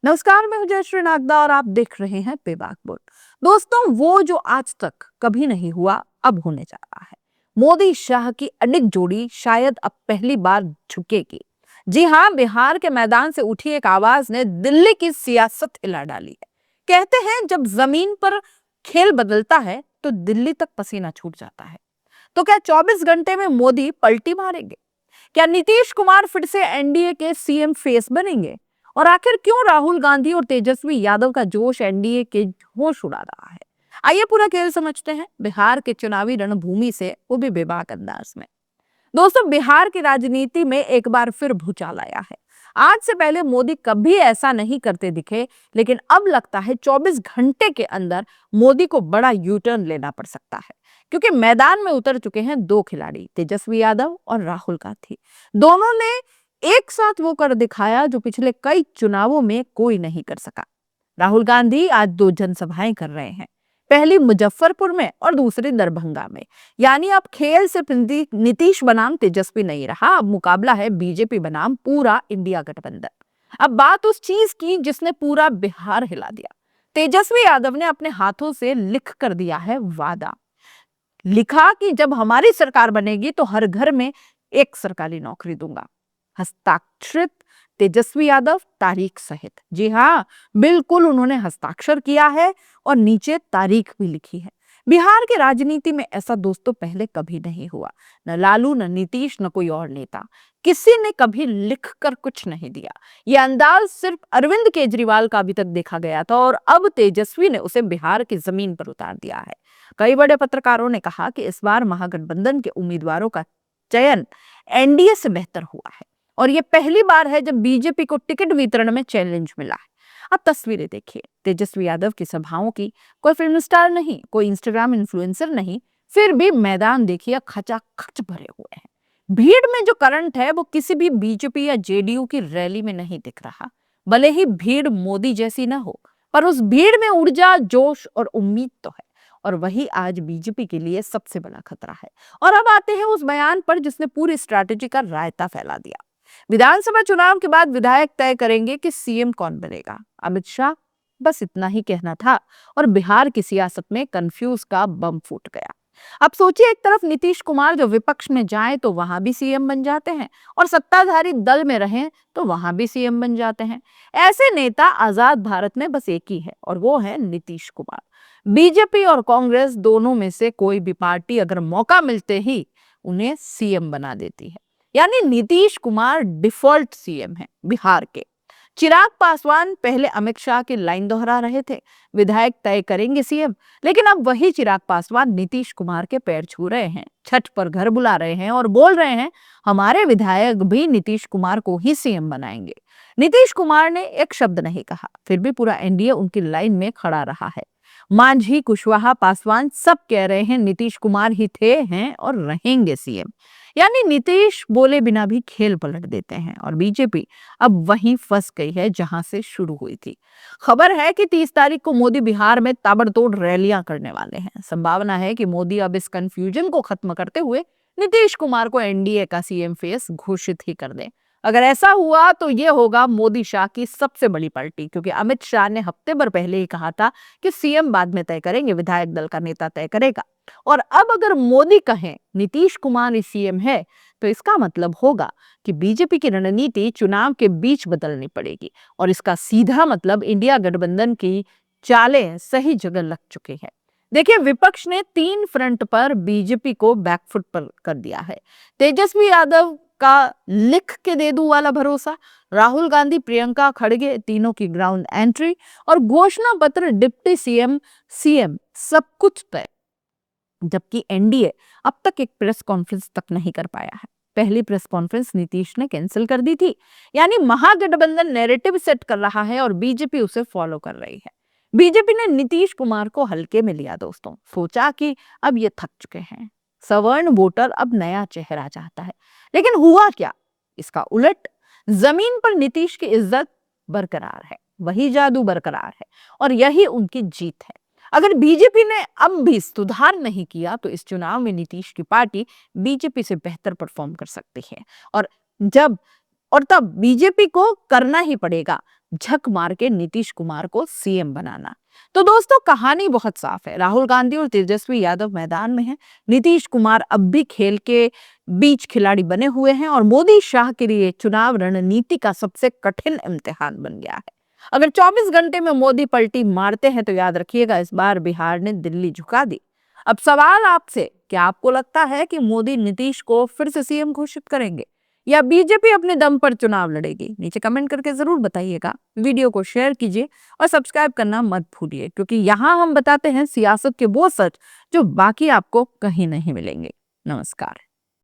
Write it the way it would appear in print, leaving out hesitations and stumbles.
नमस्कार, मैं हूं जयश्री नागदा और आप देख रहे हैं बेबाक बोल। दोस्तों, वो जो आज तक कभी नहीं हुआ अब होने जा रहा है। मोदी शाह की अडिग जोड़ी शायद अब पहली बार झुकेगी। जी हाँ, बिहार के मैदान से उठी एक आवाज ने दिल्ली की सियासत हिला डाली है। कहते हैं जब जमीन पर खेल बदलता है तो दिल्ली तक पसीना छूट जाता है। तो क्या 24 घंटे में मोदी पलटी मारेंगे? क्या नीतीश कुमार फिर से एनडीए के सीएम फेस बनेंगे? और आखिर क्यों राहुल गांधी और तेजस्वी यादव का जोश एनडीए के होश उड़ा रहा है? आइए पूरा खेल समझते हैं बिहार के चुनावी रणभूमि से, वो भी बेबाक अंदाज में। दोस्तों, बिहार की राजनीति में एक बार फिर भूचाल आया है। आज से पहले मोदी कभी ऐसा नहीं करते दिखे, लेकिन अब लगता है 24 घंटे के अंदर मोदी को बड़ा यू टर्न लेना पड़ सकता है। क्योंकि मैदान में उतर चुके हैं दो खिलाड़ी, तेजस्वी यादव और राहुल गांधी। दोनों ने एक साथ वो कर दिखाया जो पिछले कई चुनावों में कोई नहीं कर सका। राहुल गांधी आज दो जनसभाएं कर रहे हैं, पहली मुजफ्फरपुर में और दूसरी दरभंगा में। यानी अब खेल सिर्फ नीतीश बनाम तेजस्वी नहीं रहा, अब मुकाबला है बीजेपी बनाम पूरा इंडिया गठबंधन। अब बात उस चीज की जिसने पूरा बिहार हिला दिया। तेजस्वी यादव ने अपने हाथों से लिख कर दिया है वादा। लिखा कि जब हमारी सरकार बनेगी तो हर घर में एक सरकारी नौकरी दूंगा। हस्ताक्षरित तेजस्वी यादव तारीख सहित। जी हाँ, बिल्कुल उन्होंने हस्ताक्षर किया है और नीचे तारीख भी लिखी है। बिहार की राजनीति में ऐसा दोस्तों पहले कभी नहीं हुआ। न लालू, न नीतीश, न कोई और नेता, किसी ने कभी लिख कर कुछ नहीं दिया। ये अंदाज सिर्फ अरविंद केजरीवाल का अभी तक देखा गया था और अब तेजस्वी ने उसे बिहार की जमीन पर उतार दिया है। कई बड़े पत्रकारों ने कहा कि इस बार महागठबंधन के उम्मीदवारों का चयन एनडीए से बेहतर हुआ है और ये पहली बार है जब बीजेपी को टिकट वितरण में चैलेंज मिला है। अब तस्वीरें देखिए तेजस्वी यादव की सभाओं की। कोई फिल्म स्टार नहीं, कोई इंस्टाग्राम इन्फ्लुएंसर नहीं, फिर भी मैदान देखिए खचाखच भरे हुए हैं। भीड़ में जो करंट है वो किसी भी बीजेपी या जेडीयू की रैली में नहीं दिख रहा। भले ही भीड़ मोदी जैसी ना हो, पर उस भीड़ में ऊर्जा, जोश और उम्मीद तो है। और वही आज बीजेपी के लिए सबसे बड़ा खतरा है। और अब आते हैं उस बयान पर जिसने पूरी स्ट्रैटेजी का रायता फैला दिया। विधानसभा चुनाव के बाद विधायक तय करेंगे कि सीएम कौन बनेगा। अमित शाह, बस इतना ही कहना था और बिहार की सियासत में कंफ्यूज का बम फूट गया। अब सोचिए, एक तरफ नीतीश कुमार जो विपक्ष में जाए तो वहां भी सीएम बन जाते हैं और सत्ताधारी दल में रहें तो वहां भी सीएम बन जाते हैं। ऐसे नेता आजाद भारत में बस एक ही है और वो है नीतीश कुमार। बीजेपी और कांग्रेस दोनों में से कोई भी पार्टी अगर मौका मिलते ही उन्हें सीएम बना देती है। यानी नीतीश कुमार डिफॉल्ट सीएम है बिहार के। चिराग पासवान पहले अमित शाह की लाइन दोहरा रहे थे, विधायक तय करेंगे सीएम। लेकिन अब वही चिराग पासवान नीतीश कुमार के पैर छू रहे हैं, छठ पर घर बुला रहे हैं और बोल रहे हैं हमारे विधायक भी नीतीश कुमार को ही सीएम बनाएंगे। नीतीश कुमार ने एक शब्द नहीं कहा, फिर भी पूरा एनडीए उनकी लाइन में खड़ा रहा है। मांझी, कुशवाहा, पासवान सब कह रहे हैं नीतीश कुमार ही थे, हैं और रहेंगे सीएम। यानी नीतीश बोले बिना भी खेल पलट देते हैं और बीजेपी अब वहीं फंस गई है जहां से शुरू हुई थी। खबर है कि 30 तारीख को मोदी बिहार में ताबड़तोड़ रैलियां करने वाले हैं। संभावना है कि मोदी अब इस कंफ्यूजन को खत्म करते हुए नीतीश कुमार को एनडीए का सीएम फेस घोषित ही कर दें। अगर ऐसा हुआ तो ये होगा मोदी शाह की सबसे बड़ी पार्टी, क्योंकि अमित शाह ने हफ्ते भर पहले ही कहा था कि सीएम बाद में तय करेंगे, विधायक दल का नेता तय करेगा। और अब अगर मोदी कहें नीतीश कुमार ही सीएम है तो इसका मतलब होगा कि बीजेपी की रणनीति चुनाव के बीच बदलनी पड़ेगी और इसका सीधा मतलब इंडिया गठबंधन की चालें सही जगह लग चुकी है। देखिए, विपक्ष ने 3 फ्रंट पर बीजेपी को बैकफुट पर कर दिया है। तेजस्वी यादव का लिख के दे दूं वाला भरोसा, राहुल गांधी, प्रियंका खड़गे तीनों की ग्राउंड एंट्री और घोषणा पत्र, डिप्टी सीएम, सीएम, सब कुछ तय। जबकि एनडीए अब तक एक प्रेस कॉन्फ्रेंस तक नहीं कर पाया है। पहली प्रेस कॉन्फ्रेंस नीतीश ने कैंसिल कर दी थी। यानी महागठबंधन नैरेटिव सेट कर रहा है और बीजेपी उसे फॉलो कर रही है। बीजेपी ने नीतीश कुमार को हल्के में लिया दोस्तों, सोचा कि अब ये थक चुके हैं, सवर्ण वोटर अब नया चेहरा चाहता है। लेकिन हुआ क्या? इसका उलट। जमीन पर नीतीश की इज्जत बरकरार है, वही जादू बरकरार है और यही उनकी जीत है। अगर बीजेपी ने अब भी सुधार नहीं किया तो इस चुनाव में नीतीश की पार्टी बीजेपी से बेहतर परफॉर्म कर सकती है। और जब और तब बीजेपी को करना ही पड़ेगा झक मार के नीतीश कुमार को सीएम बनाना। तो दोस्तों कहानी बहुत साफ है, राहुल गांधी और तेजस्वी यादव मैदान में हैं, नीतीश कुमार अब भी खेल के बीच खिलाड़ी बने हुए हैं और मोदी शाह के लिए चुनाव रणनीति का सबसे कठिन इम्तिहान बन गया है। अगर 24 घंटे में मोदी पलटी मारते हैं तो याद रखिएगा इस बार बिहार ने दिल्ली झुका दी। अब सवाल आपसे, क्या आपको लगता है कि मोदी नीतीश को फिर से सीएम घोषित करेंगे या बीजेपी अपने दम पर चुनाव लड़ेगी? नीचे कमेंट करके जरूर बताइएगा। वीडियो को शेयर कीजिए और सब्सक्राइब करना मत भूलिए, क्योंकि यहाँ हम बताते हैं सियासत के वो सच जो बाकी आपको कहीं नहीं मिलेंगे। नमस्कार।